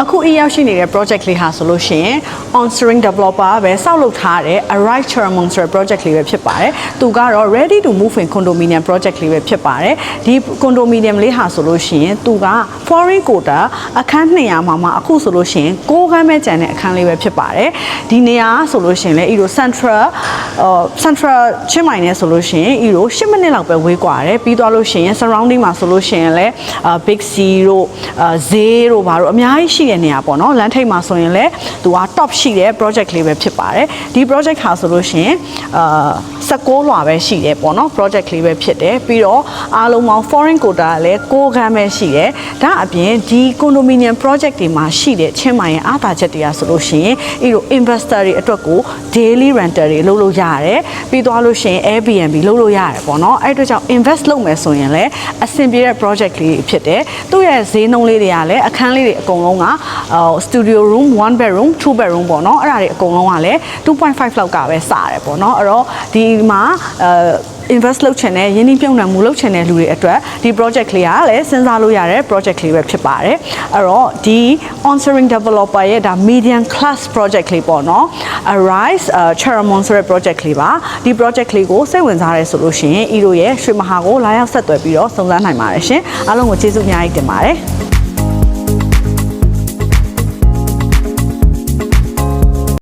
အခုအရောက်ရှိနေတဲ့ project လေးဟာဆိုလို့ရှိရင် on-string developer ပဲစောက်လုပ်ထားတဲ့ Arise Charamon ဆိုတဲ့ project လေးပဲဖြစ်ပါတယ်။သူကတော့ ready to move in condominium project လေးပဲဖြစ်ပါတယ်။ဒီ condominium လေးဟာဆိုလို့ရှိရင်သူက foreign quota အခန်း200မှာအခုဆိုလို့ရှိရင်6ခန်းပဲကျန်တဲ့အခန်းလေးပဲဖြစ်ပါတယ်။ဒီနေရာဆိုလို့ရှိရင်လည်း central ချင်းမိုင်နဲ့ဆိုလို့ရှိရင်10မိနစ်လောက်ပဲဝေးกว่าတယ်။ပြီးသွားလို့ရှိရင် surrounding မှာဆိုလို့ရှိရင်လည်း Big C တို့ဈေးတို့ဘာတို့အများကြီးရှိတဲ့နေရာပေါ့နော်လမ်းထိပ်မှာဆိုရင်လည်းသူက top ရှိတဲ့ project လေးပဲဖြစ်ပါတယ်ဒီ project ဟာဆိုလို့ရှိရင်16လွှာပဲရှိတယ်ပေါ့နော် project လေးပဲဖြစ်တယ်ပြီးတော့အားလုံးပေါင်း foreign quota ကလည်း6ခန်းပဲရှိတယ်ဒါအပြင်ဒီ condominium project တွေမှာရှိတဲ့ချင်းမိုင်ရဲ့အားသာချက်တွေကဆိုလို့ရှိရင်investor တွေအတွက်ကို daily rental တွေလုပ်လို့ရတယ်ပြီးသွားလို့ရှိရင် Airbnb လုပ်လို့ရတယ်ပေါ့နော်အဲ့အတွက်ကြောင့် invest လုပ်မယ်ဆိုရင်လည်းအဆင်ပြေတဲ့ project လေးဖြစ်တယ်သူ့ရဲ့ဈေးနှုန်းလေးတွေကလည်းအခန်းလေးတွေအကုန်လုံးကstudio room 1 bedroom 2 bedroom ပေါ့နော်အဲ့ဒါတွေအကုန်လုံးကလည်း 2.5 လောက်ကပဲစရတယ်ပေါ့နော်အဲ့တော့ဒီမှာinvest လုပ်ချင်တဲ့ရင်းနှီးမြှုပ်နှံမှုလုပ်ချင်တဲ့လူတွေအတွက်ဒီ project လေးကလည်းစဉ်းစားလို့ရတဲ့ project လေးပဲဖြစ်ပါတယ်အဲ့တော့ဒီ on-string developer ရဲ့ဒါ medium class project လေးပေါ့နော် Arise Charamon ဆိုတဲ့ project လေးပါဒီ project လေးကိုစိတ်ဝင်စားရဲဆိုလို့ရှိရင်ဤတို့ရဲ့ရွှေမဟာကိုလာရောက်ဆက်သွယ်ပြီးတော့စုံစမ်းနိုင်ပါတယ်ရှင်အားလုံးကိုကျေးဇူးအများကြီးတင်ပါတယ်